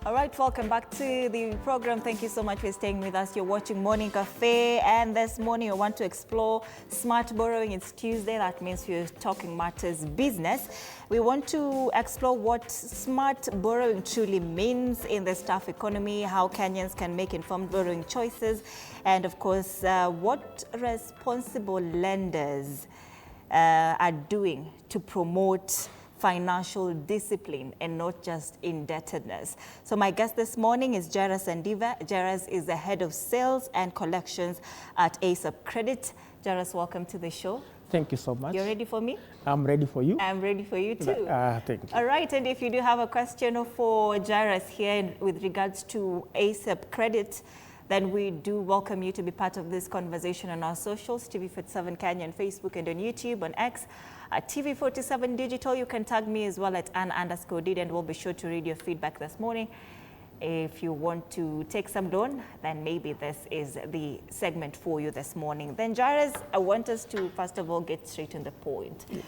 All right, welcome back to the program. Thank you so much for staying with us. You're watching Morning Cafe, and this morning we want to explore smart borrowing. It's Tuesday. That means we're talking matters business. We want to explore what smart borrowing truly means in the staff economy, how Kenyans can make informed borrowing choices, and of course, what responsible lenders are doing to promote financial discipline and not just indebtedness. So my guest this morning is Jairus Andiva. Jairus is the head of sales and collections at ASAP Credit. Jairus, welcome to the show. Thank you so much. You're ready for me? I'm ready for you. I'm ready for you too. Thank you. All right, and if you do have a question for Jairus here with regards to ASAP Credit, then we do welcome you to be part of this conversation on our socials, TV47 Kenya on Facebook and on YouTube, on X, at TV47 Digital. You can tag me as well at Ann_Did, and we'll be sure to read your feedback this morning. If you want to take some loan, then maybe this is the segment for you this morning. Then Jairus, I want us to first of all get straight to the point. Yeah.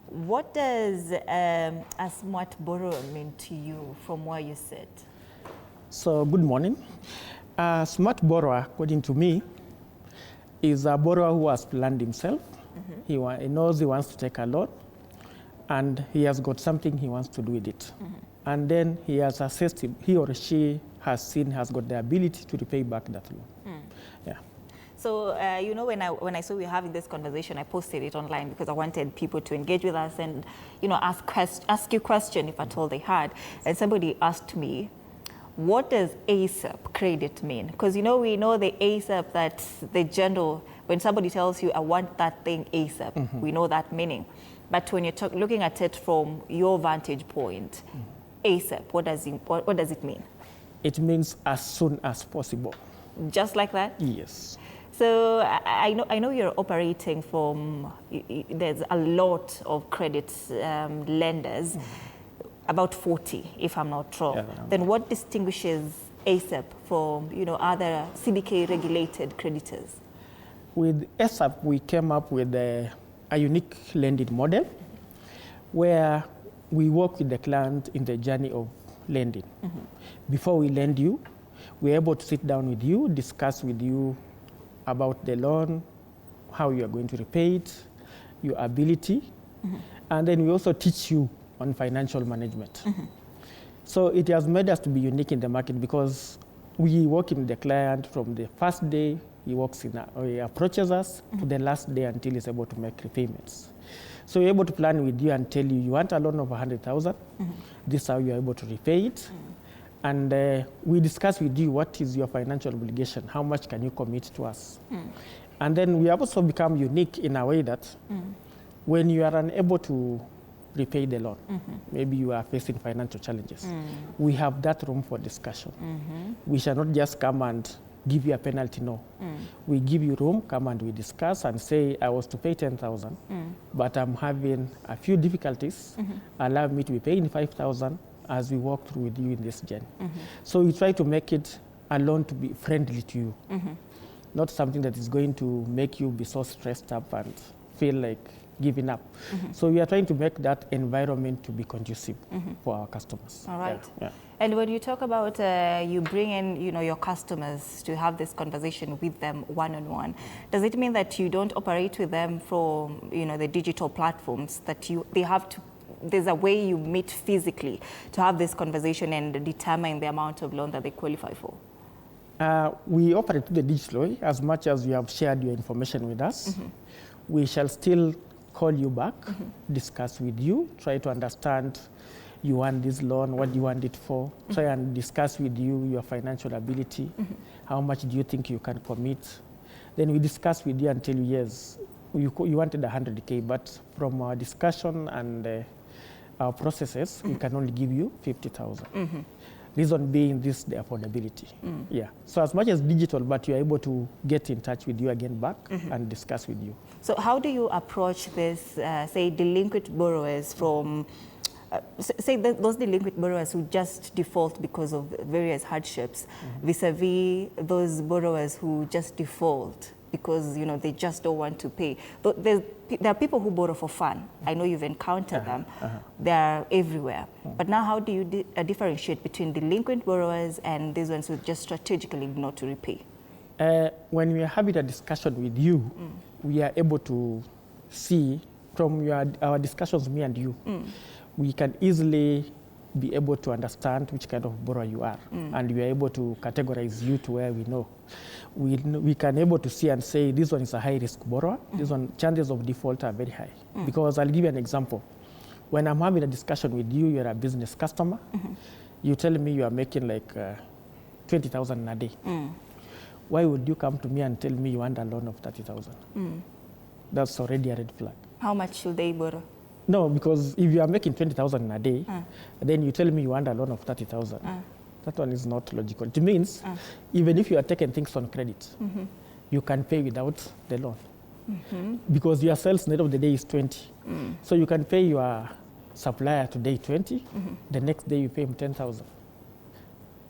What does a smart borrower mean to you from where you sit? So good morning. A smart borrower, according to me, is a borrower who has planned himself. Mm-hmm. He knows he wants to take a loan, and he has got something he wants to do with it. Mm-hmm. And then he has assessed he or she has got the ability to repay back that loan. Mm. Yeah. So, you know, when I saw we having this conversation, I posted it online because I wanted people to engage with us and, you know, ask you question if at all they had. And somebody asked me, what does ASAP credit mean? Because, you know, we know the ASAP, that's the general, when somebody tells you, I want that thing ASAP, mm-hmm. we know that meaning. But when you're looking at it from your vantage point, ASAP, what does it mean? It means as soon as possible. Just like that? Yes. So I know you're operating from, there's a lot of credit lenders, about 40, if I'm not wrong. Yeah, then what distinguishes ASAP from, you know, other CBK regulated creditors? With ASAP, we came up with a unique lending model where we work with the client in the journey of lending. Mm-hmm. Before we lend you, we're able to sit down with you, discuss with you about the loan, how you are going to repay it, your ability, mm-hmm. and then we also teach you on financial management. Mm-hmm. So it has made us to be unique in the market because we work in the client from the first day he approaches us, mm-hmm. to the last day until he's able to make repayments. So we're able to plan with you and tell you want a loan of 100,000. Mm-hmm. This is how you're able to repay it. Mm-hmm. And we discuss with you what is your financial obligation, how much can you commit to us. Mm-hmm. And then we have also become unique in a way that mm-hmm. when you are unable to repay the loan, mm-hmm. maybe you are facing financial challenges, we have that room for discussion. Mm-hmm. We shall not just come and give you a penalty, no. We give you room, come and we discuss and say, I was to pay 10,000, but I'm having a few difficulties. Mm-hmm. Allow me to be paying 5,000 as we walk through with you in this journey. Mm-hmm. So we try to make it a loan to be friendly to you, mm-hmm. not something that is going to make you be so stressed up and feel like giving up. Mm-hmm. So we are trying to make that environment to be conducive, mm-hmm. for our customers. All right. Yeah. And when you talk about you bring in, you know, your customers to have this conversation with them one-on-one, does it mean that you don't operate with them from, you know, the digital platforms, that there's a way you meet physically to have this conversation and determine the amount of loan that they qualify for? We operate the digital way. As much as you have shared your information with us, mm-hmm. we shall still call you back, mm-hmm. discuss with you, try to understand you want this loan, what do you want it for, mm-hmm. try and discuss with you your financial ability, mm-hmm. how much do you think you can commit. Then we discuss with you and tell you, yes, you wanted 100K, but from our discussion and our processes, mm-hmm. we can only give you 50,000. Mm-hmm. Reason being this, the affordability. Mm. Yeah. So as much as digital, but you're able to get in touch with you again back, mm-hmm. and discuss with you. So how do you approach this, say, delinquent borrowers from, those delinquent borrowers who just default because of various hardships, mm-hmm. vis-a-vis those borrowers who just default because, you know, they just don't want to pay. There are people who borrow for fun. I know you've encountered them. They're everywhere. But now how do you differentiate between delinquent borrowers and these ones who just strategically not to repay? When we are having a discussion with you, we are able to see from our discussions, me and you, we can easily be able to understand which kind of borrower you are, and we are able to categorize you to where we know. We can able to see and say this one is a high risk borrower, this one chances of default are very high. Because I'll give you an example. When I'm having a discussion with you, you're a business customer, you tell me you are making like 20,000 a day. Why would you come to me and tell me you want a loan of 30,000? That's already a red flag. How much should they borrow? No, because if you are making 20,000 a day, then you tell me you want a loan of 30,000. That one is not logical. It means even if you are taking things on credit, you can pay without the loan. Because your sales net of the day is 20. So you can pay your supplier today 20, the next day you pay him 10,000.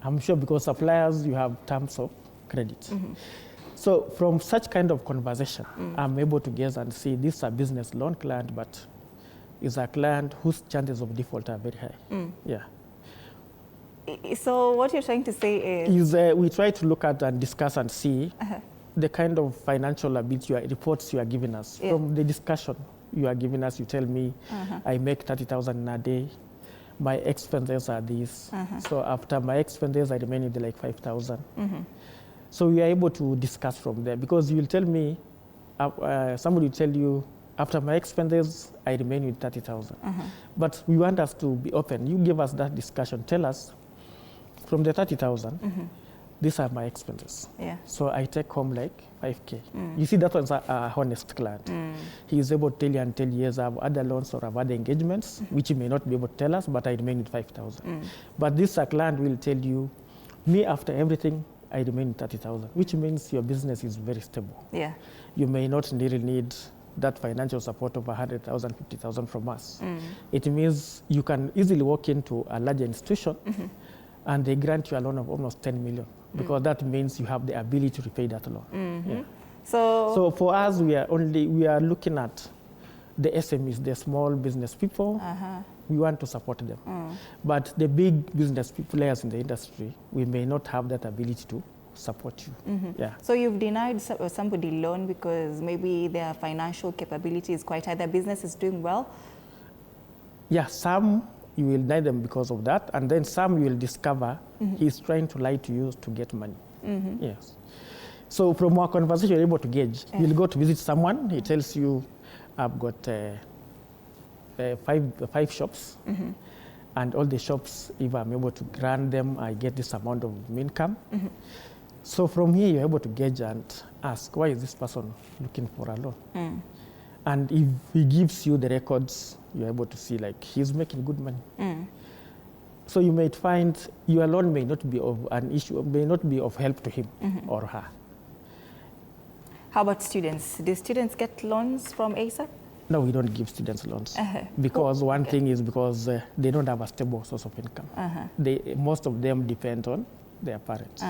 I'm sure because suppliers, you have terms of credit. So from such kind of conversation, I'm able to guess and see this is a business loan client, but is a client whose chances of default are very high. Yeah. So what you're trying to say is we try to look at and discuss and see the kind of financial ability reports you are giving us. From the discussion you are giving us, you tell me, I make 30,000 a day, my expenses are this. So after my expenses, I remain with like 5,000. So we are able to discuss from there, because you will tell me, somebody will tell you, after my expenses, I remain with 30,000. But we want us to be open. You give us that discussion. Tell us, from the 30,000, these are my expenses. So I take home like 5K. You see, that one's a honest client. He is able to tell you and tell you, yes, I have other loans or I have other engagements, which he may not be able to tell us, but I remain with 5,000. But this client will tell you, me, after everything, I remain with 30,000, which means your business is very stable. You may not really need that financial support of 100,000, 50,000 from us. It means you can easily walk into a larger institution and they grant you a loan of almost 10 million, because that means you have the ability to repay that loan. So for us, we are looking at the SMEs, the small business people. We want to support them. But the big business players in the industry, we may not have that ability to support you. So you've denied somebody loan because maybe their financial capability is quite high, their business is doing well? Yeah, some you will deny them because of that, and then some you will discover he's trying to lie to you to get money. Yes. So from our conversation, you're able to gauge. You'll go to visit someone, he tells you, I've got 5 shops, and all the shops, if I'm able to grant them, I get this amount of income. So from here, you're able to gauge and ask, why is this person looking for a loan? And if he gives you the records, you're able to see like he's making good money. So you might find your loan may not be of an issue, may not be of help to him or her. How about students? Do students get loans from ASAP? No, we don't give students loans. Because one thing is because they don't have a stable source of income. Most of them depend on their parents.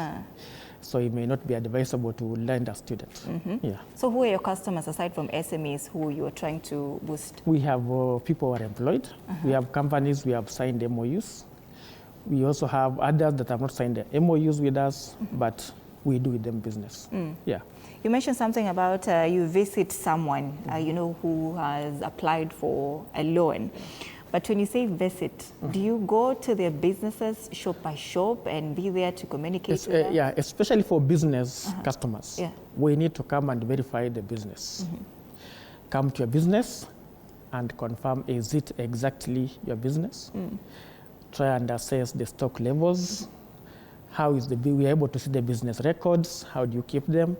So it may not be advisable to lend a student. So who are your customers aside from SMEs who you are trying to boost? We have people who are employed. We have companies, we have signed MOUs. We also have others that have not signed MOUs with us, but we do with them business. You mentioned something about you visit someone you know, who has applied for a loan. But when you say visit, do you go to their businesses shop by shop and be there to communicate with them? Yeah, especially for business customers. We need to come and verify the business. Come to your business and confirm, is it exactly your business? Try and assess the stock levels. How is we are able to see the business records? How do you keep them?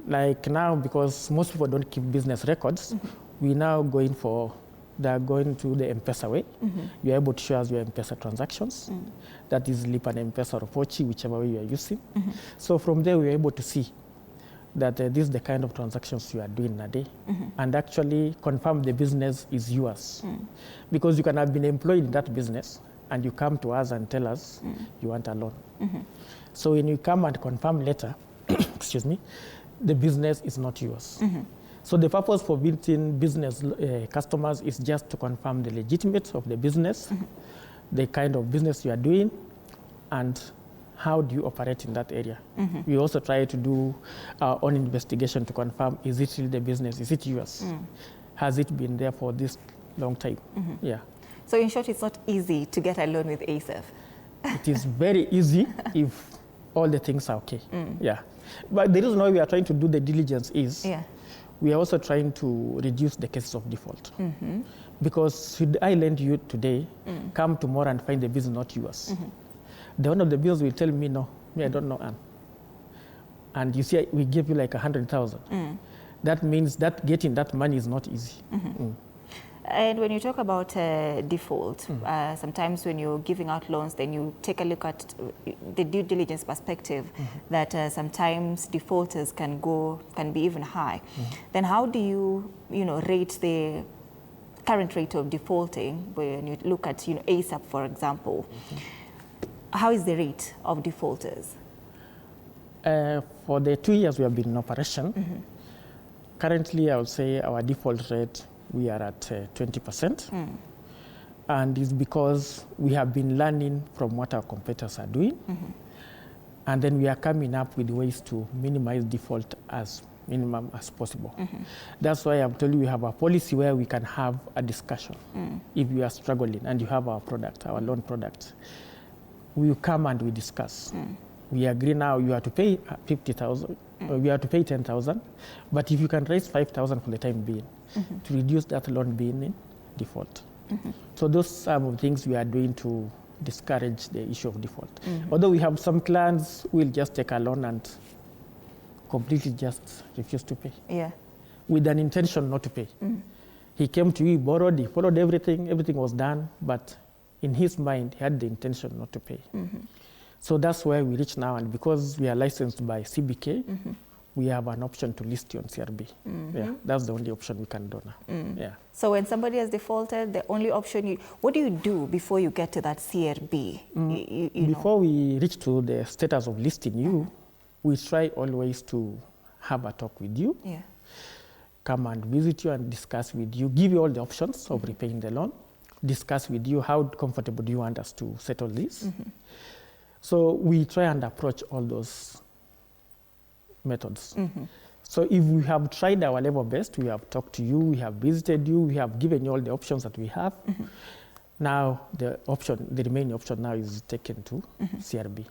Like now, because most people don't keep business records, we now going for, they're going to the M-Pesa way. You're able to show us your M-Pesa transactions. That is Lipa and M-Pesa or Pochi, whichever way you are using. So from there, we're able to see that this is the kind of transactions you are doing in a day, and actually confirm the business is yours. Because you can have been employed in that business, and you come to us and tell us you want a loan. So when you come and confirm later, excuse me, the business is not yours. So the purpose for built-in business customers is just to confirm the legitimacy of the business, the kind of business you are doing, and how do you operate in that area. We also try to do our own investigation to confirm, is it really the business, is it yours? Has it been there for this long time? Yeah. So in short, it's not easy to get a loan with ASAP. It is very easy if all the things are okay. Yeah. But the reason why we are trying to do the diligence is we are also trying to reduce the cases of default. Because should I lend you today, come tomorrow and find the business not yours? The owner of the business will tell me, no, me, I don't know, Anne. And you see, we give you like 100,000. That means that getting that money is not easy. And when you talk about default, sometimes when you're giving out loans, then you take a look at the due diligence perspective that sometimes defaulters can be even high. Then how do you, rate the current rate of defaulting when you look at, ASAP, for example? How is the rate of defaulters? For the 2 years we have been in operation, currently I would say our default rate, we are at 20%. And it's because we have been learning from what our competitors are doing. And then we are coming up with ways to minimize default as minimum as possible. That's why I'm telling you we have a policy where we can have a discussion. If you are struggling and you have our product, our loan product, we come and we discuss. We agree now you have to pay 50,000, we have to pay 10,000, but if you can raise 5,000 for the time being, to reduce that loan being in default. So those are some things we are doing to discourage the issue of default. Although we have some clients who will just take a loan and completely just refuse to pay. With an intention not to pay. He came to you, he borrowed, he followed everything was done, but in his mind, he had the intention not to pay. So that's where we reach now, and because we are licensed by CBK, we have an option to list you on CRB. Yeah, that's the only option we can do now. Yeah. So when somebody has defaulted, the only option, what do you do before you get to that CRB? Before we reach to the status of listing you, we try always to have a talk with you, come and visit you and discuss with you, give you all the options of repaying the loan, discuss with you how comfortable do you want us to settle this. So we try and approach all those methods. So if we have tried our level best, we have talked to you, we have visited you, we have given you all the options that we have. Now the remaining option now is taken to CRB.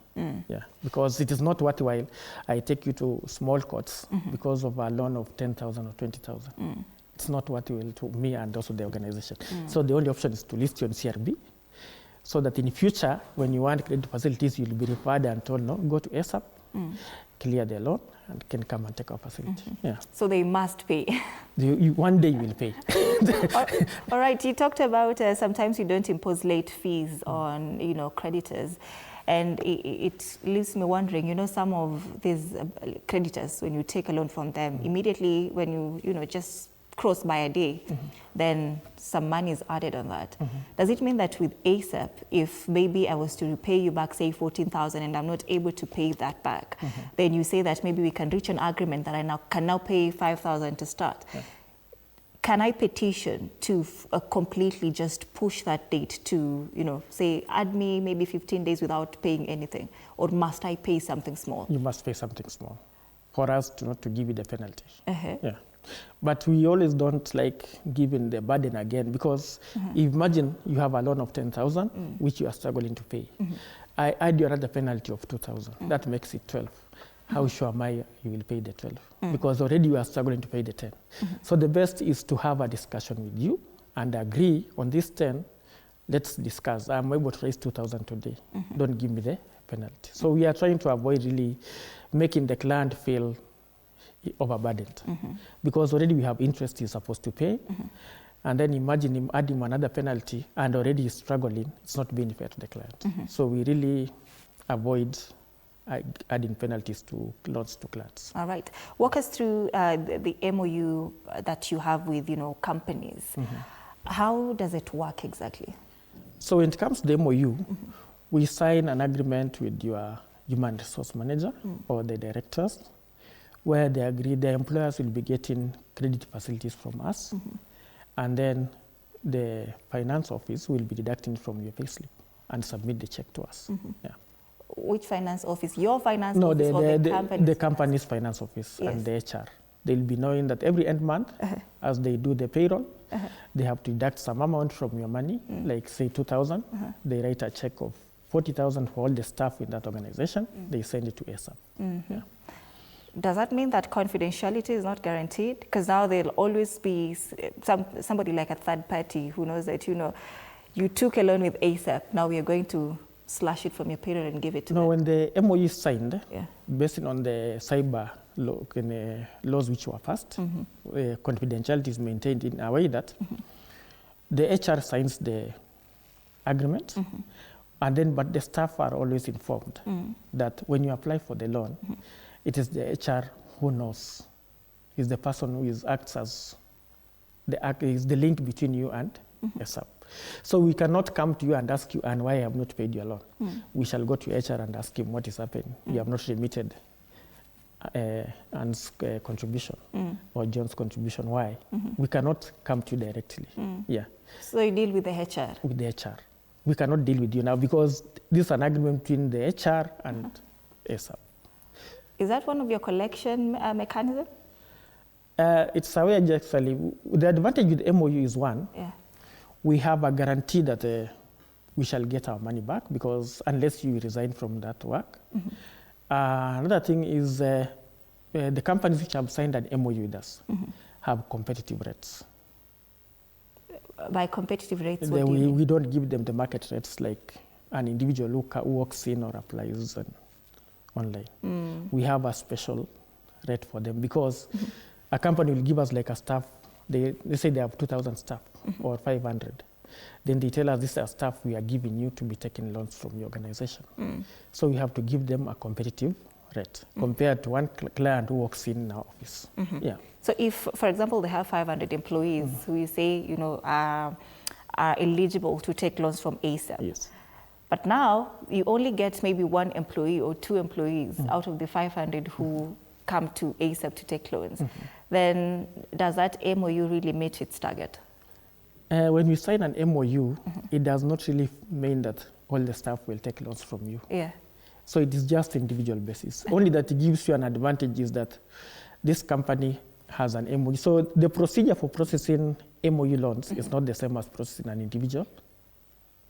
Yeah, because it is not worthwhile I take you to small courts because of a loan of 10,000 or 20,000. It's not worthwhile to me and also the organization. So the only option is to list you on CRB, so that in future, when you want credit facilities, you'll be referred and told, no, go to ASAP, clear the loan, and can come and take our facility. Yeah. So they must pay. One day you will pay. All right, you talked about sometimes you don't impose late fees on, creditors. And it leaves me wondering, some of these creditors, when you take a loan from them, immediately when you just cross by a day, then some money is added on that. Does it mean that with ASAP, if maybe I was to repay you back, say 14,000, and I'm not able to pay that back, then you say that maybe we can reach an agreement that I can now pay 5,000 to start? Can I petition to completely just push that date to, say, add me maybe 15 days without paying anything? Or must I pay something small? You must pay something small for us not to give you the penalty. Yeah. But we always don't like giving the burden again, because imagine you have a loan of 10,000, which you are struggling to pay. I add you another penalty of 2,000. That makes it 12. How sure am I you will pay the 12? Because already you are struggling to pay the 10. So the best is to have a discussion with you and agree on this 10. Let's discuss. I'm able to raise 2,000 today. Don't give me the penalty. So we are trying to avoid really making the client feel overburdened, because already we have interest he's supposed to pay, and then imagine him adding another penalty and already he's struggling. It's not being fair to the client. So we really avoid adding penalties to loans to clients. All right, walk us through the MOU that you have with companies. How does it work exactly? So when it comes to the MOU, we sign an agreement with your human resource manager or the directors, where they agree the employers will be getting credit facilities from us, and then the finance office will be deducting from your payslip and submit the check to us. Yeah. Which finance office? Your finance No, office or the company's? The company's finance office and the HR. They'll be knowing that every end month, as they do the payroll, they have to deduct some amount from your money, like say 2,000. They write a check of 40,000 for all the staff in that organization. They send it to ASAP. Yeah. Does that mean that confidentiality is not guaranteed? Because now there'll always be somebody like a third party who knows that, you took a loan with ASAP. Now we are going to slash it from your payroll and give it to them. No, when the MOU is signed, based on the cyber law, laws which were passed, confidentiality is maintained in a way that the HR signs the agreement, and then but the staff are always informed that when you apply for the loan, it is the HR who knows, is the person who acts as the link between you and ASAP. So we cannot come to you and ask you, and why I have not paid your loan. We shall go to HR and ask him what is happening. You have not remitted Anne's contribution or John's contribution. Why? We cannot come to you directly. Yeah. So you deal with the HR? With the HR. We cannot deal with you now because this is an agreement between the HR and ASAP. Is that one of your collection mechanisms? It's a way actually. The advantage with MOU is one. We have a guarantee that we shall get our money back because unless you resign from that work. Another thing is the companies which have signed an MOU with us have competitive rates. By competitive rates, what do you mean? We don't give them the market rates like an individual who walks in or applies online. We have a special rate for them because a company will give us like a staff. They say they have 2,000 staff or 500. Then they tell us this is staff we are giving you to be taking loans from your organization. So we have to give them a competitive rate compared to one client who walks in our office. Yeah. So if, for example, they have 500 employees who you say are eligible to take loans from ASAP. Yes. But now you only get maybe one employee or two employees out of the 500 who come to ASAP to take loans. Then does that MOU really meet its target? When we sign an MOU, it does not really mean that all the staff will take loans from you. Yeah. So it is just individual basis. Only that it gives you an advantage is that this company has an MOU. So the procedure for processing MOU loans is not the same as processing an individual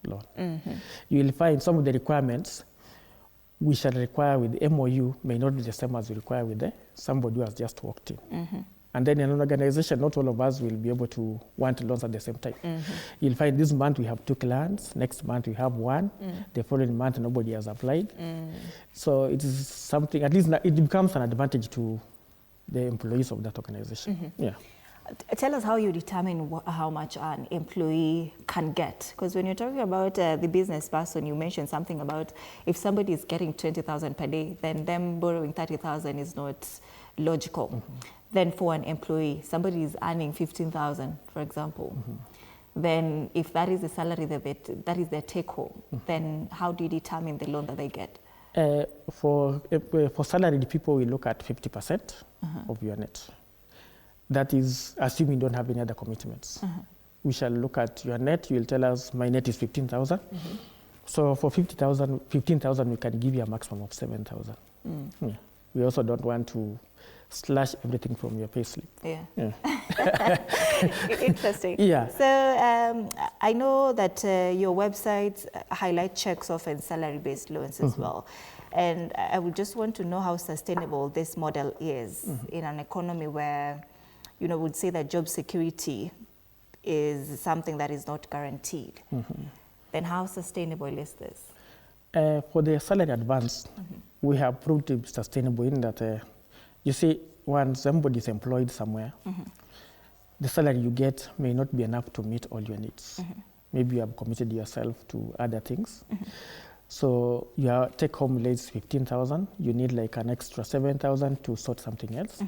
loan. You will find some of the requirements we shall require with the MOU may not be the same as we require with somebody who has just walked in. And then in an organization, not all of us will be able to want loans at the same time. You'll find this month we have 2 clients, next month we have 1, the following month nobody has applied. So it is something, at least it becomes an advantage to the employees of that organization. Yeah. Tell us how you determine how much an employee can get. Because when you're talking about the business person, you mentioned something about if somebody is getting 20,000 per day, then them borrowing 30,000 is not logical. Then for an employee, somebody is earning 15,000, for example. Then if that is the salary that is their take home, then how do you determine the loan that they get? For salaried people, we look at 50% of your net. That is assuming you don't have any other commitments. We shall look at your net. You will tell us my net is 15,000. So for 15,000, we can give you a maximum of 7,000. Yeah. We also don't want to slash everything from your payslip. Yeah. Interesting. Yeah. So I know that your websites highlight checks off and salary-based loans as well. And I would just want to know how sustainable this model is in an economy where, would say that job security is something that is not guaranteed. Then how sustainable is this? For the salary advance, we have proved to be sustainable in that you see, when somebody is employed somewhere, the salary you get may not be enough to meet all your needs. Maybe you have committed yourself to other things. So your take-home rate is 15,000. You need like an extra 7,000 to sort something else.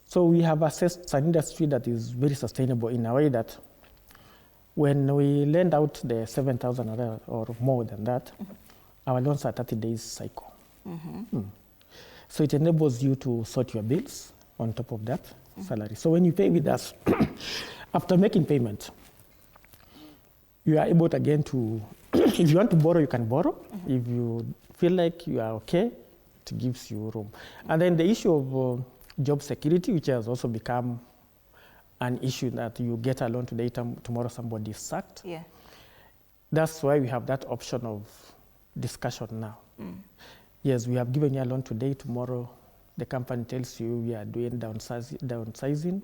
So we have assessed an industry that is very sustainable in a way that when we lend out the 7,000 or more than that, our loans are 30 days cycle. So it enables you to sort your bills on top of that salary. So when you pay with us, after making payment, you are able again to, if you want to borrow, you can borrow. If you feel like you are okay, it gives you room. And then the issue of job security, which has also become an issue, that you get a loan today, tomorrow somebody is sacked. Yeah. That's why we have that option of discussion now. Yes, we have given you a loan today, tomorrow the company tells you we are doing downsizing,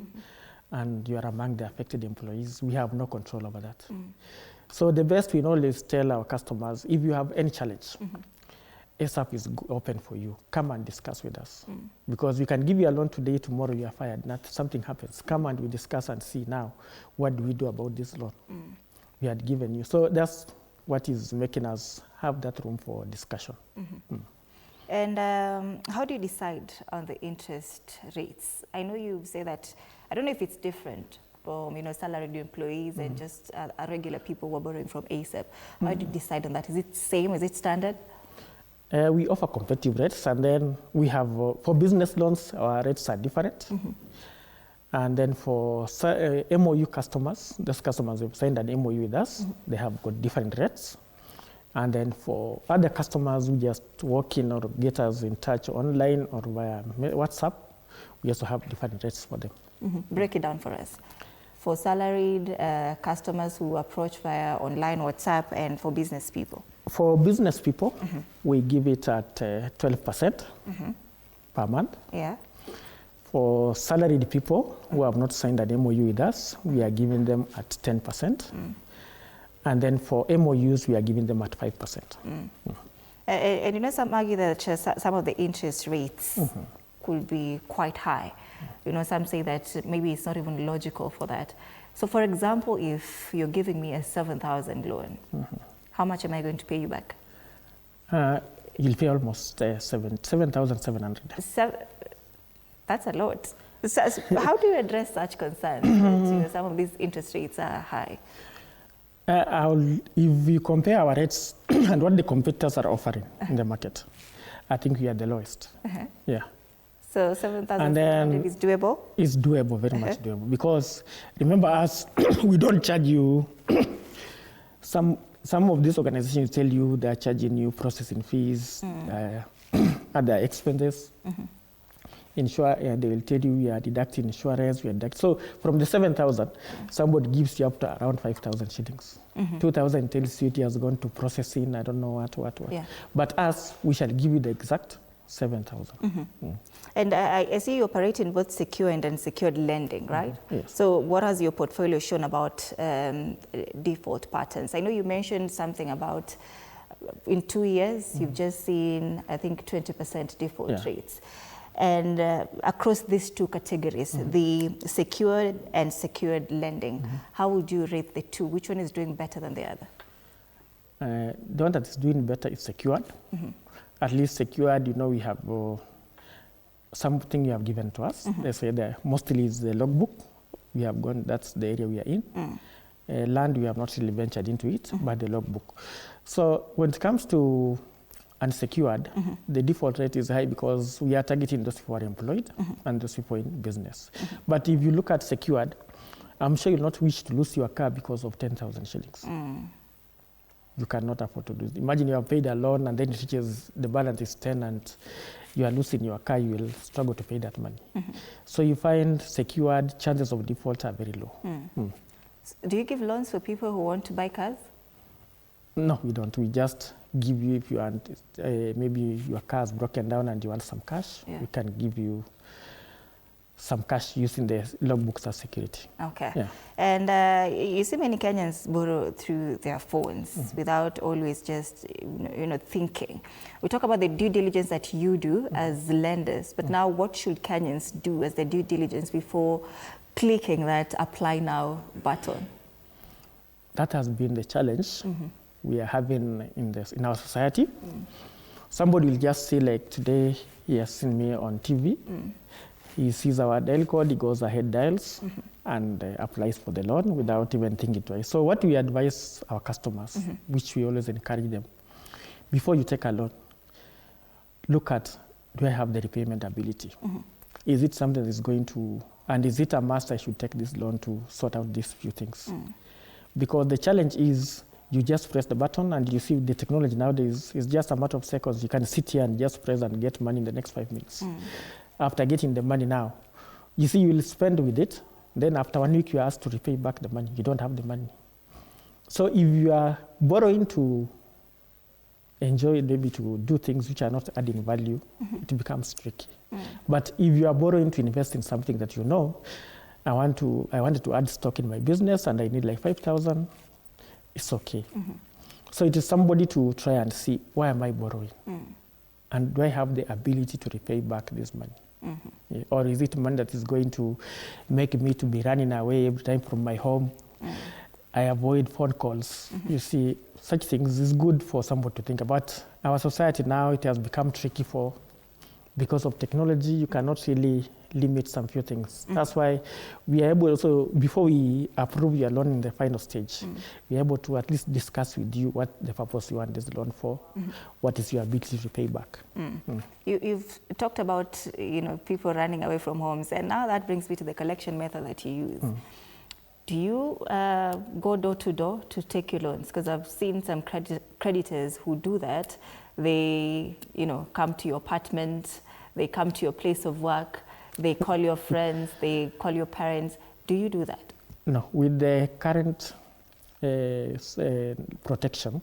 and you are among the affected employees. We have no control over that. So the best we always tell our customers, if you have any challenge, ASAP is open for you. Come and discuss with us. Because we can give you a loan today, tomorrow you are fired, something happens. Come and we discuss and see now, what do we do about this loan we had given you. So that's what is making us have that room for discussion. And how do you decide on the interest rates? I know you say that, I don't know if it's different from salaried employees and just regular people who are borrowing from ASAP. How do you decide on that? Is it same? Is it standard? We offer competitive rates, and then we have, for business loans, our rates are different. And then for MOU customers, those customers who have signed an MOU with us, they have got different rates. And then for other customers who just walk in or get us in touch online or via WhatsApp, we also have different rates for them. Break it down for us. For salaried customers who approach via online WhatsApp, and for business people? For business people, we give it at 12% per month. Yeah. For salaried people who have not signed an MOU with us, we are giving them at 10%. And then for MOUs, we are giving them at 5%. And some argue that some of the interest rates could be quite high. Some say that maybe it's not even logical for that. So for example, if you're giving me a 7,000 loan, how much am I going to pay you back? You'll pay almost 7,700. That's a lot. So how do you address such concerns that some of these interest rates are high? If you compare our rates and what the competitors are offering in the market, I think we are the lowest. Yeah. So 7,700 is doable? It's doable, very much doable. Because remember us, we don't charge you. Some of these organizations tell you they're charging you processing fees, other expenses. They will tell you we are deducting insurance, So from the 7,000, somebody gives you up to around 5,000 shillings. 2,000 tells you it has gone to processing, I don't know what. Yeah. But us, we shall give you the exact 7,000. And I see you operate in both secure and unsecured lending, right? Yes. So what has your portfolio shown about default patterns? I know you mentioned something about in 2 years, you've just seen, I think, 20% default rates. And across these two categories, the secured and secured lending, how would you rate the two? Which one is doing better than the other? The one that is doing better is secured. At least secured, we have something you have given to us. Let's say that mostly is the logbook. We have gone, that's the area we are in. Land, we have not really ventured into it, but the logbook. So when it comes to unsecured, the default rate is high because we are targeting those who are employed and those people in business. But if you look at secured, I'm sure you'll not wish to lose your car because of 10,000 shillings. You cannot afford to do it. Imagine you have paid a loan and then it reaches the balance is 10 and you are losing your car, you will struggle to pay that money. So you find secured, chances of default are very low. Do you give loans for people who want to buy cars? No, we don't. We just give you, if you want, maybe your car is broken down and you want some cash, we can give you some cash using the logbooks as security. Okay. Yeah. And you see many Kenyans borrow through their phones without always just, thinking. We talk about the due diligence that you do as lenders, but now what should Kenyans do as the due diligence before clicking that apply now button? That has been the challenge we are having in our society. Somebody will just say, like, today he has seen me on TV. He sees our dial code, he goes ahead, dials, and applies for the loan without even thinking twice. So what we advise our customers, which we always encourage them, before you take a loan, look at do I have the repayment ability? Is it something that's going to, and is it a must I should take this loan to sort out these few things? Because the challenge is you just press the button and you see the technology nowadays is just a matter of seconds. You can sit here and just press and get money in the next 5 minutes. After getting the money now, you see you will spend with it. Then after 1 week, you are asked to repay back the money. You don't have the money. So if you are borrowing to enjoy, maybe to do things which are not adding value, it becomes tricky. But if you are borrowing to invest in something that you know, I wanted to add stock in my business and I need like 5,000, it's okay. So it is somebody to try and see, why am I borrowing? And do I have the ability to repay back this money? Yeah, or is it money that is going to make me to be running away every time from my home? I avoid phone calls. You see, such things is good for somebody to think about. Our society now, it has become tricky because of technology, you cannot really limit some few things. That's why we are able also, before we approve your loan in the final stage, we are able to at least discuss with you what the purpose you want this loan for, what is your ability to pay back. You've talked about people running away from homes, and now that brings me to the collection method that you use. Do you go door to door to take your loans? Because I've seen some creditors who do that. They come to your apartment, they come to your place of work, they call your friends, they call your parents. Do you do that? No, with the current protection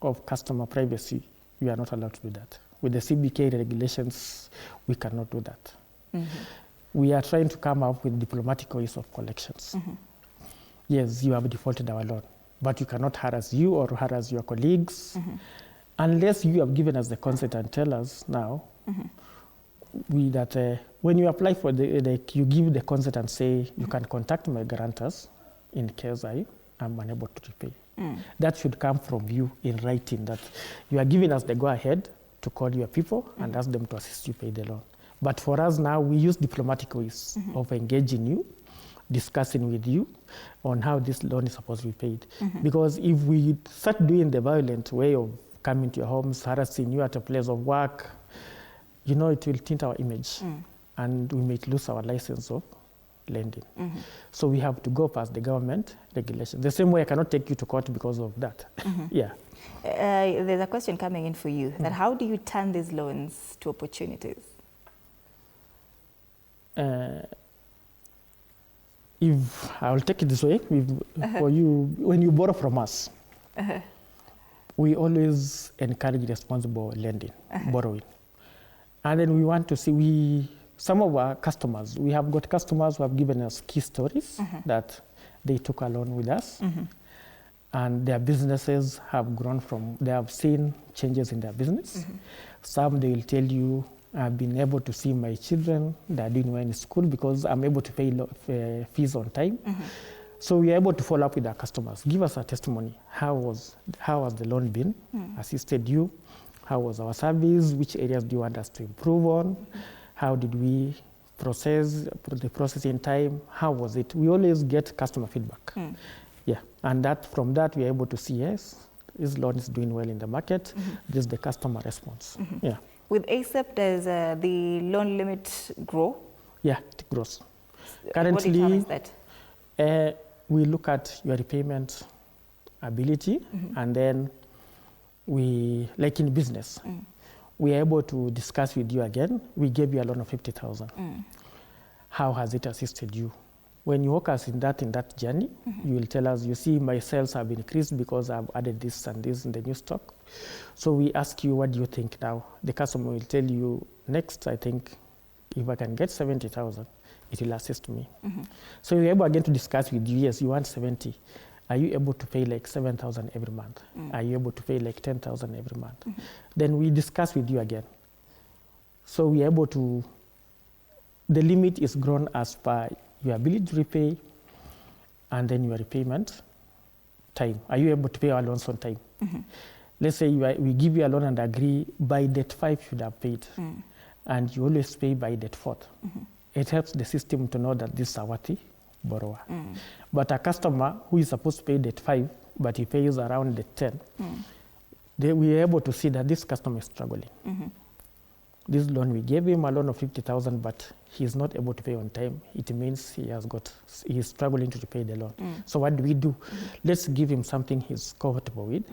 of customer privacy, we are not allowed to do that. With the CBK regulations, we cannot do that. We are trying to come up with diplomatic ways of collections. Yes, you have defaulted our loan, but you cannot harass you or harass your colleagues unless you have given us the consent and tell us now that when you apply for you give the consent and say you can contact my guarantors in case I am unable to repay. That should come from you in writing that you are giving us the go-ahead to call your people and ask them to assist you pay the loan. But for us now, we use diplomatic ways of engaging you, discussing with you on how this loan is supposed to be paid. Because if we start doing the violent way of coming to your homes, harassing you at a place of work, it will tint our image and we may lose our license of lending. So we have to go past the government regulations. The same way I cannot take you to court because of that. Yeah. There's a question coming in for you, that how do you turn these loans to opportunities? If I will take it this way, for you, when you borrow from us, we always encourage responsible lending, borrowing. And then we want to see, some of our customers, we have got customers who have given us key stories that they took a loan with us and their businesses have grown they have seen changes in their business. Some, they will tell you, I've been able to see my children, they're doing well in school because I'm able to pay fees on time. So we are able to follow up with our customers. Give us a testimony. How has the loan been? Assisted you? How was our service? Which areas do you want us to improve on? How did we process the processing time? How was it? We always get customer feedback. Yeah, and from that we are able to see, yes, this loan is doing well in the market. This is the customer response. Yeah. With ASAP, does the loan limit grow? Yeah, it grows. Currently, what determines that? We look at your repayment ability, and then we, like in business, we are able to discuss with you again. We gave you a loan of 50,000. How has it assisted you? When you walk us in that journey, you will tell us, you see, my sales have increased because I've added this and this in the new stock. So we ask you, what do you think now? The customer will tell you, next, I think, if I can get 70,000, it will assist me. So we're able again to discuss with you, yes, you want 70. Are you able to pay like 7,000 every month? Are you able to pay like 10,000 every month? Then we discuss with you again. So we're able to, the limit is grown as per your ability to repay and then your repayment time. Are you able to pay our loans on time? Let's say we give you a loan and agree by date 5 you should have paid, and you always pay by date 4th. It helps the system to know that this is a worthy borrower. But a customer who is supposed to pay date 5, but he pays around date 10, we are able to see that this customer is struggling. this loan, we gave him a loan of 50,000, but he's not able to pay on time. It means he's struggling to pay the loan. So what do? Let's give him something he's comfortable with.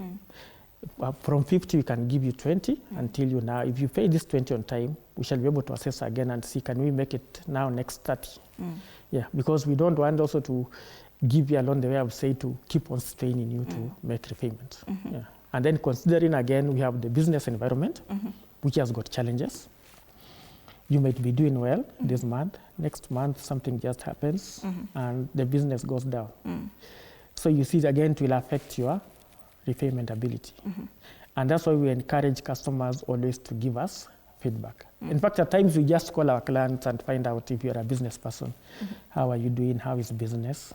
From 50, we can give you 20 until you now. If you pay this 20 on time, we shall be able to assess again and see, can we make it now next 30? Yeah, because we don't want also to give you a loan the way I would say to keep on straining you to make repayments. Yeah. And then considering again, we have the business environment, which has got challenges. You might be doing well this month. Next month, something just happens and the business goes down. So you see, again, it will affect your repayment ability. And that's why we encourage customers always to give us feedback. In fact, at times we just call our clients and find out if you're a business person. How are you doing? How is business?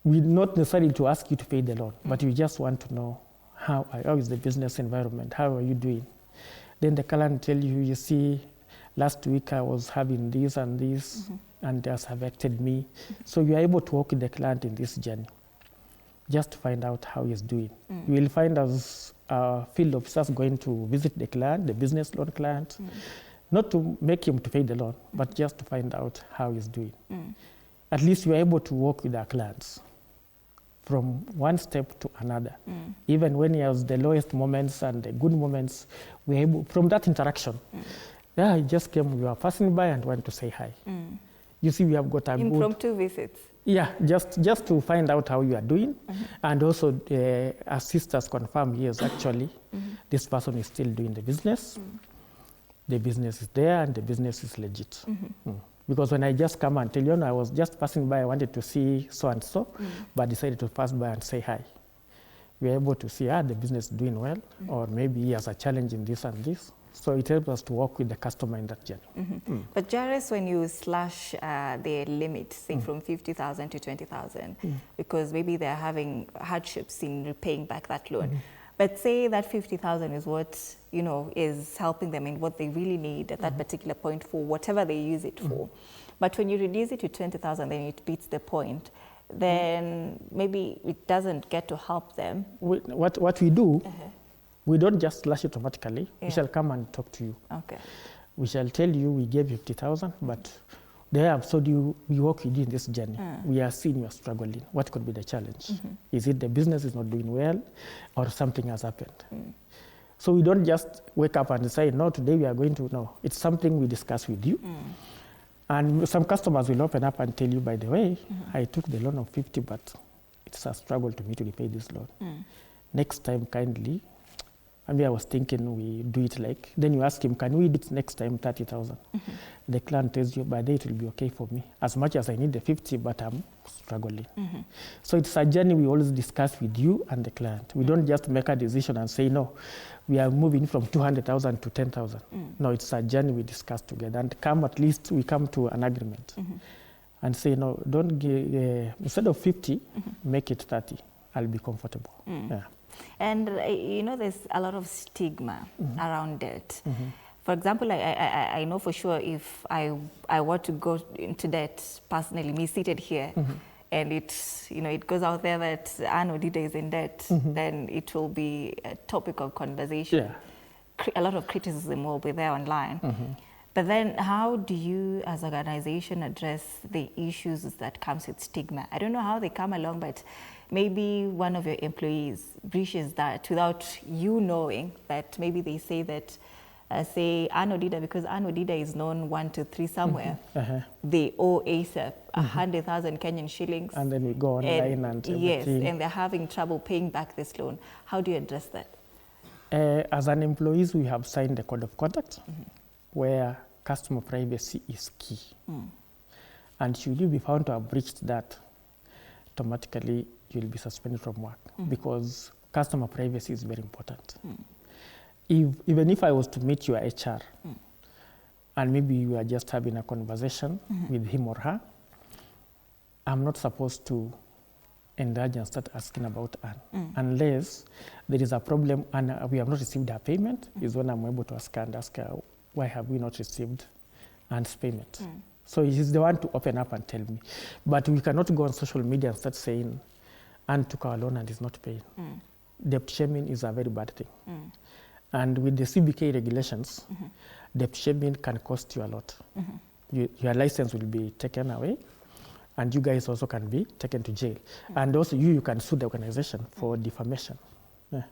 We not necessarily to ask you to pay the loan, but we just want to know how is the business environment? How are you doing? Then the client tell you, you see, last week I was having this and this, and it has affected me. So you are able to work with the client in this journey, just to find out how he's doing. You will find us field officers going to visit the client, the business loan client, not to make him to pay the loan, but just to find out how he's doing. At least we are able to work with our clients from one step to another. Even when he has the lowest moments and the good moments, we're able, from that interaction, yeah, he just came, we were passing by and went to say hi. You see, we have got a impromptu visits. Yeah, just to find out how you are doing, and also assist us confirm, yes, actually, this person is still doing the business. The business is there and the business is legit. Because when I just come and tell you, I was just passing by, I wanted to see so-and-so, but decided to pass by and say hi. We're able to see, the business is doing well, or maybe he has a challenge in this and this. So it helps us to work with the customer in that journey. But Jairus, when you slash the limit, say from 50,000 to 20,000, because maybe they're having hardships in repaying back that loan, but say that 50,000 is what, you know, is helping them in what they really need at that particular point for whatever they use it for. But when you reduce it to 20,000, then it beats the point. Then maybe it doesn't get to help them. What we do, we don't just slash it automatically. We shall come and talk to you. Okay. We shall tell you we gave 50,000, but they have told you we work with you in this journey. We are seeing you are struggling. What could be the challenge? Is it the business is not doing well, or something has happened? So we don't just wake up and say, no, today we are going to, no. It's something we discuss with you. And some customers will open up and tell you, by the way, I took the loan of 50, but it's a struggle to me to repay this loan. Next time, kindly, I mean, I was thinking we do it like, then you ask him, can we do it next time 30,000? The client tells you, by then it will be okay for me. As much as I need the 50, but I'm struggling. So it's a journey we always discuss with you and the client. We don't just make a decision and say, no, we are moving from 200,000 to 10,000. No, it's a journey we discuss together, and at least we come to an agreement and say, no, don't give, instead of 50, make it 30. I'll be comfortable. Yeah. And you know, there's a lot of stigma around debt. For example, I know for sure if I were to go into debt personally, me seated here, and it's, you know, it goes out there that Anne Odida is in debt, then it will be a topic of conversation. A lot of criticism will be there online. But then how do you as an organization address the issues that comes with stigma? I don't know how they come along, but maybe one of your employees breaches that without you knowing, that maybe they say that, say Anne Odida, because Anne Odida is known 1, 2, 3 somewhere, they owe ASAP 100,000 Kenyan shillings. And then we go online and everything. Yes, and they're having trouble paying back this loan. How do you address that? As an employees, we have signed the code of conduct where customer privacy is key. And should you be found to have breached that, automatically you'll be suspended from work because customer privacy is very important. Even if I was to meet your HR and maybe you are just having a conversation with him or her, I'm not supposed to indulge and start asking about Anne unless there is a problem and we have not received her payment, is when I'm able to ask her, why have we not received Anne's payment? So he's the one to open up and tell me. But we cannot go on social media and start saying, Anne took our loan and is not paying. Debt shaming is a very bad thing. And with the CBK regulations, debt shaming can cost you a lot. Your license will be taken away, and you guys also can be taken to jail. And also you can sue the organization for defamation. Yeah.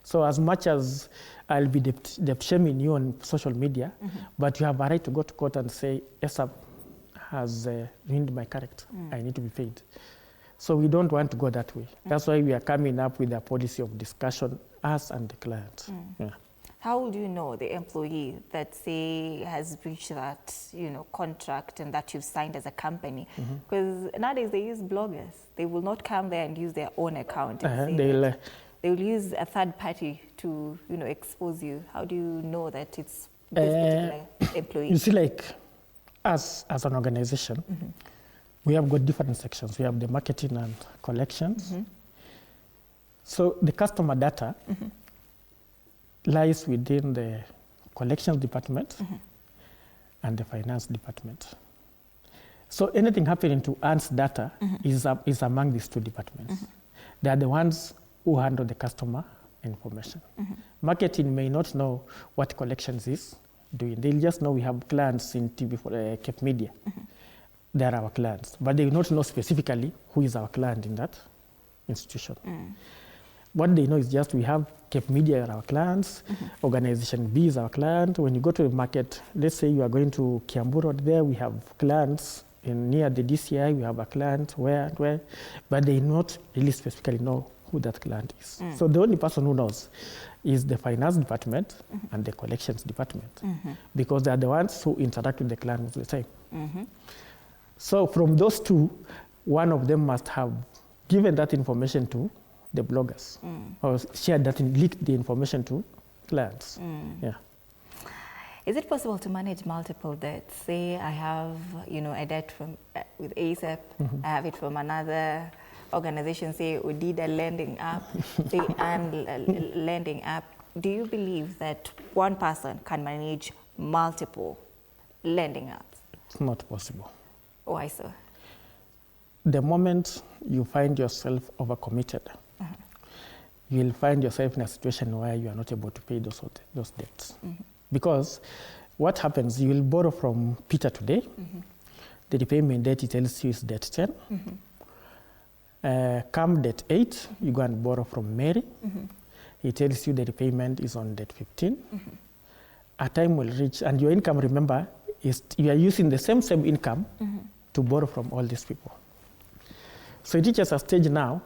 So as much as I'll be debt shaming you on social media, but you have a right to go to court and say, ESAP has ruined my character. I need to be paid. So we don't want to go that way. That's why we are coming up with a policy of discussion, us and the client. Yeah. How would you know the employee that, say, has breached that, contract and that you've signed as a company? Because nowadays they use bloggers. They will not come there and use their own account. And they will use a third party to, expose you. How do you know that it's this particular employee? You see, like us as an organization, we have got different sections. We have the marketing and collections. So the customer data lies within the collections department and the finance department. So anything happening to Ant's data is among these two departments. They are the ones who handle the customer information. Marketing may not know what collections is doing. They'll just know we have clients in TV for Cape Media. They are our clients, but they will not know specifically who is our client in that institution. What they know is just we have Cape Media are our clients, Organization B is our client. When you go to the market, let's say you are going to Kiambu Road there, we have clients near the DCI, we have a client where, but they not really specifically know who that client is. So the only person who knows is the finance department and the collections department, because they are the ones who interact with the client all the time. So from those two, one of them must have given that information to the bloggers or shared that and leaked the information to clients. Yeah. Is it possible to manage multiple debts? Say I have, a debt from with ASAP, I have it from another organization, say we did a lending app, lending app. Do you believe that one person can manage multiple lending apps? It's not possible. Why so? The moment you find yourself overcommitted, you'll find yourself in a situation where you are not able to pay those debts. Because what happens, you will borrow from Peter today, the repayment date he tells you is debt 10. Come debt 8, you go and borrow from Mary. He tells you the repayment is on debt 15. A time will reach, and your income, remember, is you are using the same income to borrow from all these people. So it reaches a stage now,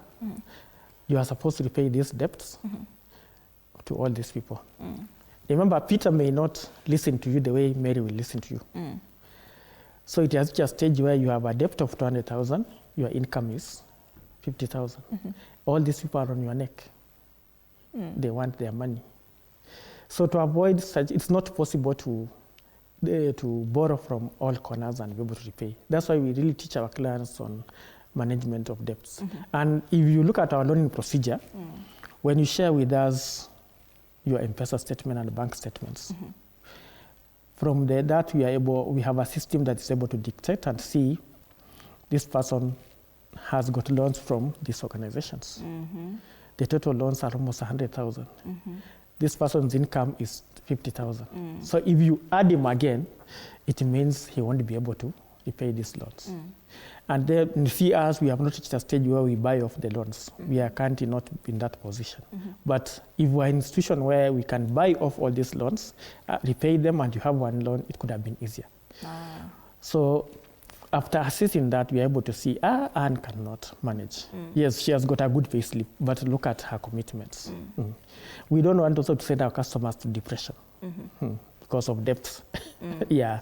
you are supposed to repay these debts to all these people. Remember, Peter may not listen to you the way Mary will listen to you. So it has reached a stage where you have a debt of 200,000, your income is 50,000. All these people are on your neck. They want their money. So to avoid such, it's not possible to borrow from all corners and be able to repay. That's why we really teach our clients on management of debts. And if you look at our loaning procedure, when you share with us your M-Pesa statement and bank statements, from that we have a system that is able to dictate and see this person has got loans from these organizations. The total loans are almost 100,000. This person's income is 50,000. So if you add him again, it means he won't be able to repay these loans. And then you see us, we have not reached a stage where we buy off the loans. We are currently not in that position. But if we're in an institution where we can buy off all these loans, repay them, and you have one loan, it could have been easier. So after assessing that, we are able to see, Anne cannot manage. Yes, she has got a good pay slip, but look at her commitments. We don't want also to send our customers to depression because of debts. Yeah.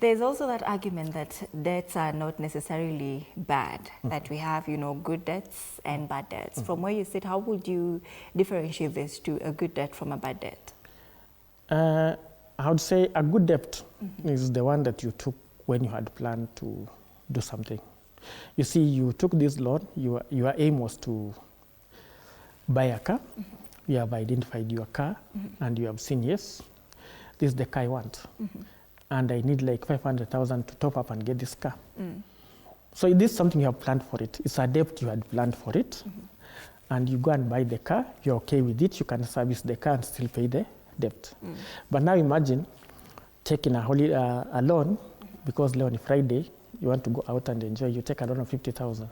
There's also that argument that debts are not necessarily bad, that we have, good debts and bad debts. From where you sit, how would you differentiate this to a good debt from a bad debt? I would say a good debt is the one that you took when you had planned to do something. You see, you took this loan, your aim was to buy a car. You have identified your car and you have seen, yes, this is the car I want. And I need like 500,000 to top up and get this car. So this is something you have planned for it. It's a debt you had planned for it. And you go and buy the car, you're okay with it, you can service the car and still pay the debt. But now imagine taking a loan, because leo ni Friday, you want to go out and enjoy, you take a loan of 50,000.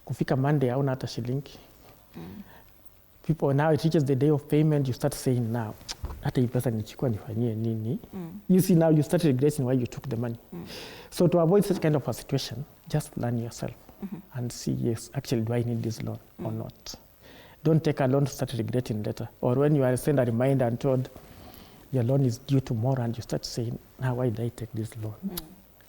Kufika Monday, hauna hata shilingi. People, now it reaches the day of payment, you start saying now, hata hii pesa nichukua nifanyie nini? You see, now you start regretting why you took the money. So to avoid such kind of a situation, just plan yourself and see, yes, actually, do I need this loan or not? Don't take a loan to start regretting later. Or when you are sent a reminder and told your loan is due tomorrow, and you start saying, now why did I take this loan?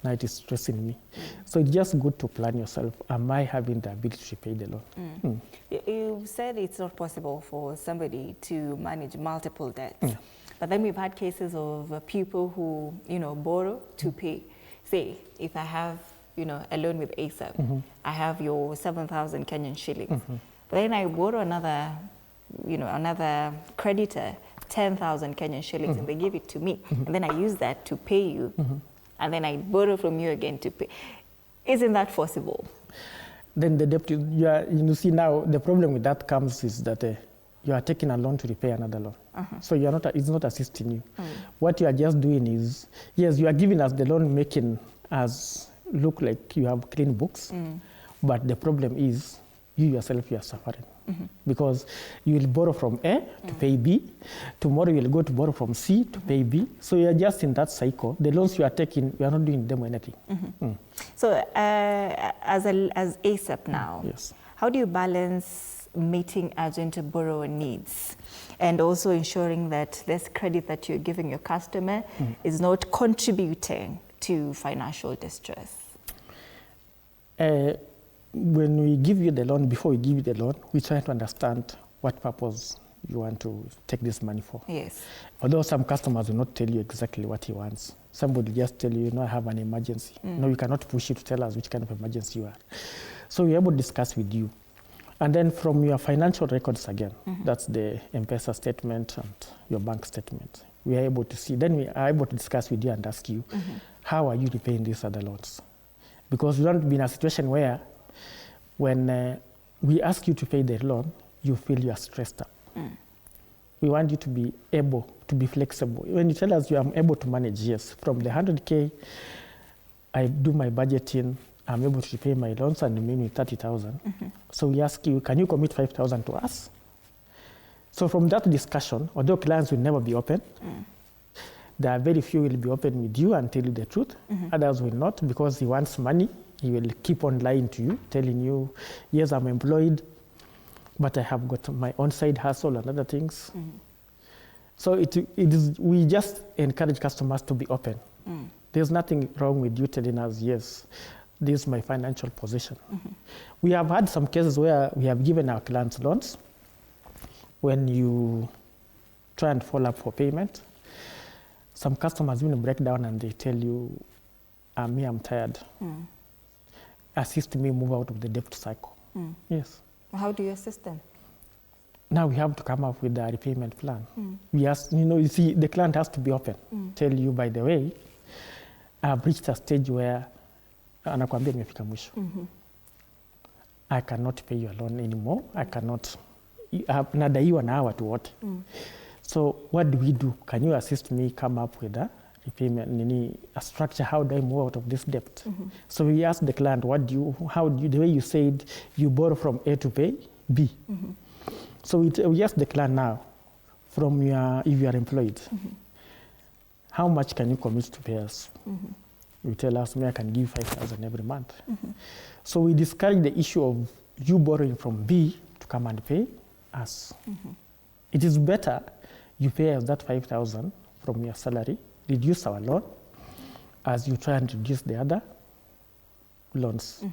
Now it is stressing me. So it's just good to plan yourself. Am I having the ability to pay the loan? You said it's not possible for somebody to manage multiple debts. But then we've had cases of people who, borrow to pay. Say, if I have, a loan with ASAP, I have your 7,000 Kenyan shillings. But then I borrow another creditor 10,000 Kenyan shillings, and they give it to me. And then I use that to pay you. And then I borrow from you again to pay. Isn't that possible? Then the debt, you see now, the problem with that comes is that you are taking a loan to repay another loan. So you are not, it's not assisting you. What you are just doing is, yes, you are giving us the loan, making us look like you have clean books. But the problem is, you yourself, you are suffering. Because you will borrow from A to pay B. Tomorrow you will go to borrow from C to pay B. So you are just in that cycle. The loans you are taking, you are not doing them anything. So as ASAP now, yes, how do you balance meeting urgent borrower needs and also ensuring that this credit that you're giving your customer is not contributing to financial distress? When we give you the loan, before we give you the loan, we try to understand what purpose you want to take this money for. Yes. Although some customers will not tell you exactly what he wants. Somebody just tell you, I have an emergency. No, we cannot push you to tell us which kind of emergency you are. So we're able to discuss with you. And then from your financial records again, that's the M-Pesa statement and your bank statement. We are able to see, then we are able to discuss with you and ask you, how are you repaying these other loans? Because we don't be in a situation where when we ask you to pay the loan, you feel you are stressed up. We want you to be able to be flexible. When you tell us you are able to manage, yes, from the 100K, I do my budgeting, I'm able to repay my loans and remain with 30,000. So we ask you, can you commit 5,000 to us? So from that discussion, although clients will never be open, there are very few will be open with you and tell you the truth. Others will not, because he wants money. He will keep on lying to you, telling you, yes, I'm employed, but I have got my own side hustle and other things. So we just encourage customers to be open. There's nothing wrong with you telling us, yes, this is my financial position. We have had some cases where we have given our clients loans. When you try and follow up for payment, some customers will break down and they tell you, I'm tired. Assist me move out of the debt cycle. Yes. How do you assist them? Now we have to come up with a repayment plan. We ask, you see, the client has to be open. Tell you, by the way, I've reached a stage where anakuambia nimefika mwisho. I cannot pay your loan anymore. I cannot. Nadaiwa na hawa watu wote. So what do we do? Can you assist me come up with a repayment, a structure? How do I move out of this debt? So we ask the client, the way you said you borrow from A to pay B. So we ask the client now, if you are employed, how much can you commit to pay us? You tell us, I can give 5,000 every month. So we discourage the issue of you borrowing from B to come and pay us. It is better you pay us that 5,000 from your salary, reduce our loan as you try and reduce the other loans.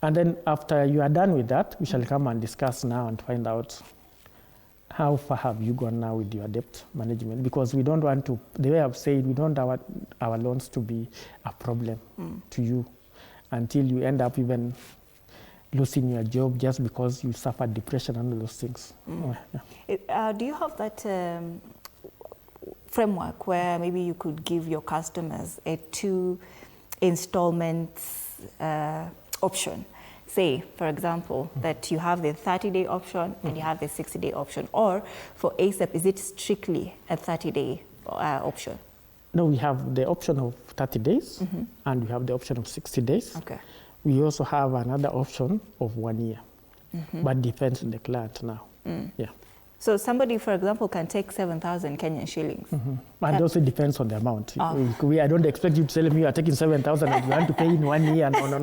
And then after you are done with that, we shall come and discuss now and find out how far have you gone now with your debt management, because we don't want to, the way I've said, we don't want our loans to be a problem to you until you end up even losing your job just because you suffered depression and all those things. Do you have that framework where maybe you could give your customers a 2 installments option? Say, for example, that you have the 30-day option and you have the 60-day option. Or for ASAP, is it strictly a 30-day option? No, we have the option of 30 days and we have the option of 60 days. Okay. We also have another option of 1 year, but depends on the client now. Yeah. So somebody, for example, can take 7,000 Kenyan shillings. And also depends on the amount. Oh. I don't expect you to tell me you are taking 7,000 and you want to pay in 1 year. No.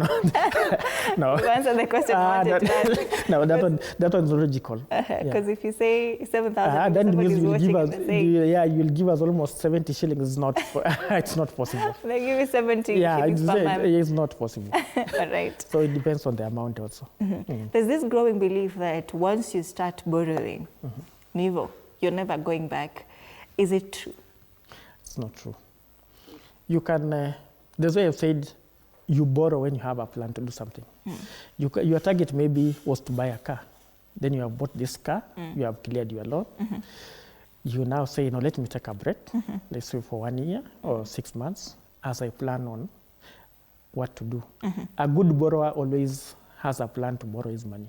No. You answer the question I wanted to ask. No, that one's logical. Because if you say 7,000, then somebody's you'll watching give us, and saying, you'll give us almost 70 shillings. It's not, it's not possible. they give you 70 Yeah, shillings per month. it's not possible. All right. So it depends on the amount also. There's this growing belief that once you start borrowing, Nivo, you're never going back. Is it true? It's not true. You can, there's a way I've said, you borrow when you have a plan to do something. Your target maybe was to buy a car. Then you have bought this car, you have cleared your loan. You now say, let me take a break, let's say for 1 year or 6 months, as I plan on what to do. A good borrower always has a plan to borrow his money.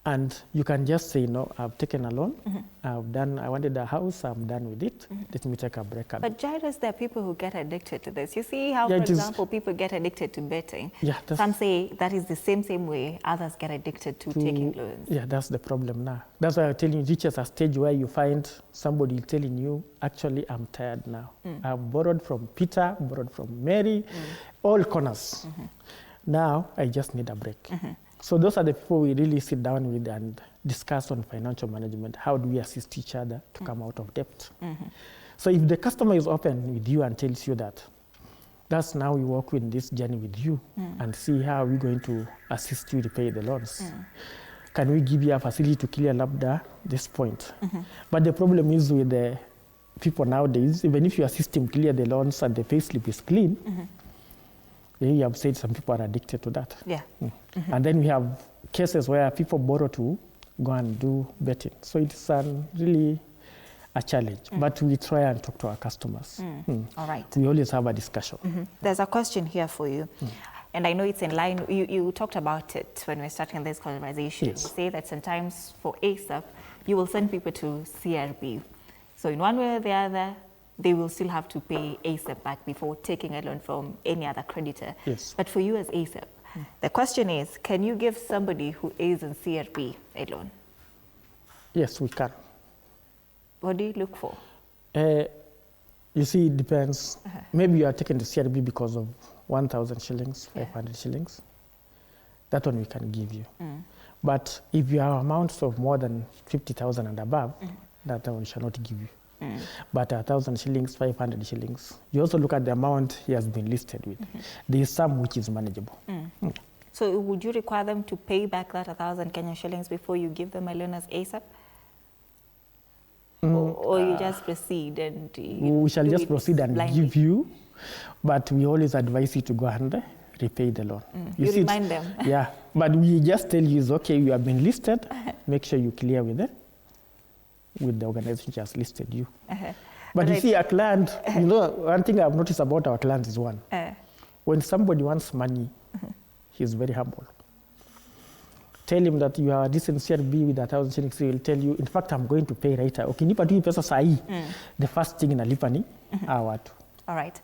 And you can just say, I've taken a loan, I wanted a house, I'm done with it, let me take a break. But Jairus, there are people who get addicted to this. You see how, for example, people get addicted to betting. Yeah, some say that is the same way others get addicted to taking loans. Yeah, that's the problem now. That's why I'm telling you, reaches a stage where you find somebody telling you, actually, I'm tired now. I've borrowed from Peter, borrowed from Mary, all corners. Now, I just need a break. So those are the people we really sit down with and discuss on financial management. How do we assist each other to come out of debt? So if the customer is open with you and tells you that, that's now we work with this journey with you and see how we're going to assist you to pay the loans. Can we give you a facility to clear up this point? But the problem is with the people nowadays, even if you assist him clear the loans and the payslip is clean, you have said some people are addicted to that. Yeah. And then we have cases where people borrow to go and do betting. So it's really a challenge. But we try and talk to our customers. All right. We always have a discussion. There's a question here for you. And I know it's in line, you talked about it when we were starting this conversation. Yes. You say that sometimes for ASAP, you will send people to CRB. So in one way or the other, they will still have to pay ASAP back before taking a loan from any other creditor. Yes. But for you as ASAP, the question is, can you give somebody who is in CRB a loan? Yes, we can. What do you look for? You see, it depends. Maybe you are taking the CRB because of 1,000 shillings, 500 shillings. That one we can give you. But if you have amounts of more than 50,000 and above, that one we shall not give you. But 1,000 shillings, 500 shillings, you also look at the amount he has been listed with. There is some which is manageable. So would you require them to pay back that 1,000 Kenyan shillings before you give them a loan as ASAP? Or you just proceed and we shall just proceed and blindly give you, but we always advise you to go and repay the loan. You remind them. Yeah, but we just tell you, it's okay, you have been listed, make sure you clear with the organization which has listed you. But you see, a client, one thing I've noticed about our clients is one. When somebody wants money, he's very humble. Tell him that you are this in CRB with 1,000 shillings, he will tell you, in fact, I'm going to pay right now. Okay, nipa tu pesa sahi. The first thing inalipa ni watu. All right.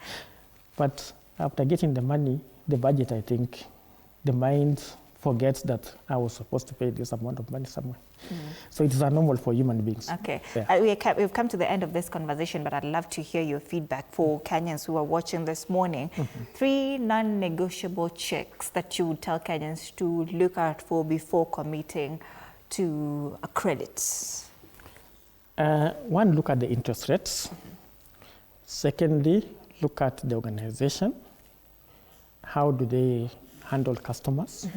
But after getting the money, the budget, I think, the mind forgets that I was supposed to pay this amount of money somewhere. So it is normal for human beings. Okay. Yeah. We've come to the end of this conversation, but I'd love to hear your feedback for Kenyans who are watching this morning. 3 non-negotiable checks that you would tell Kenyans to look out for before committing to a credit. One, look at the interest rates. Secondly, look at the organization. How do they handle customers?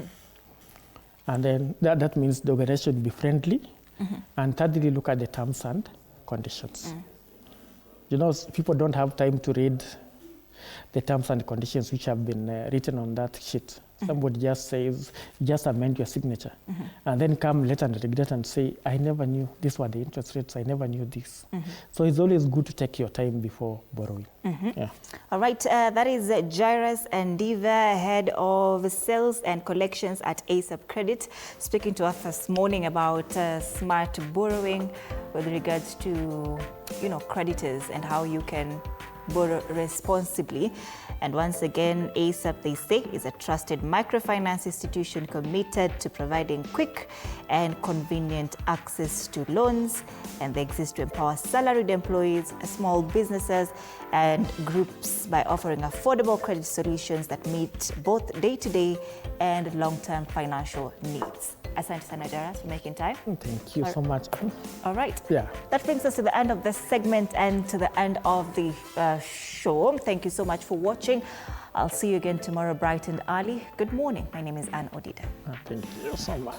And then that means the organization should be friendly. And thirdly, look at the terms and conditions. People don't have time to read the terms and conditions which have been written on that sheet. Somebody just says, just amend your signature. And then come later and regret and say, I never knew these were the interest rates, I never knew this. So it's always good to take your time before borrowing. Yeah. All right, that is Jairus Ndiva, Head of Sales and Collections at ASAP Credit, speaking to us this morning about smart borrowing with regards to, creditors and how you can borrow responsibly. And once again, ASAP, they say, is a trusted microfinance institution committed to providing quick and convenient access to loans. And they exist to empower salaried employees, small businesses, and groups by offering affordable credit solutions that meet both day-to-day and long-term financial needs. Asante sana, Jaras, for making time. Thank you so much. All right. Yeah. That brings us to the end of this segment and to the end of the show. Thank you so much for watching. I'll see you again tomorrow bright and early. Good morning. My name is Anne Odida. Thank you so much.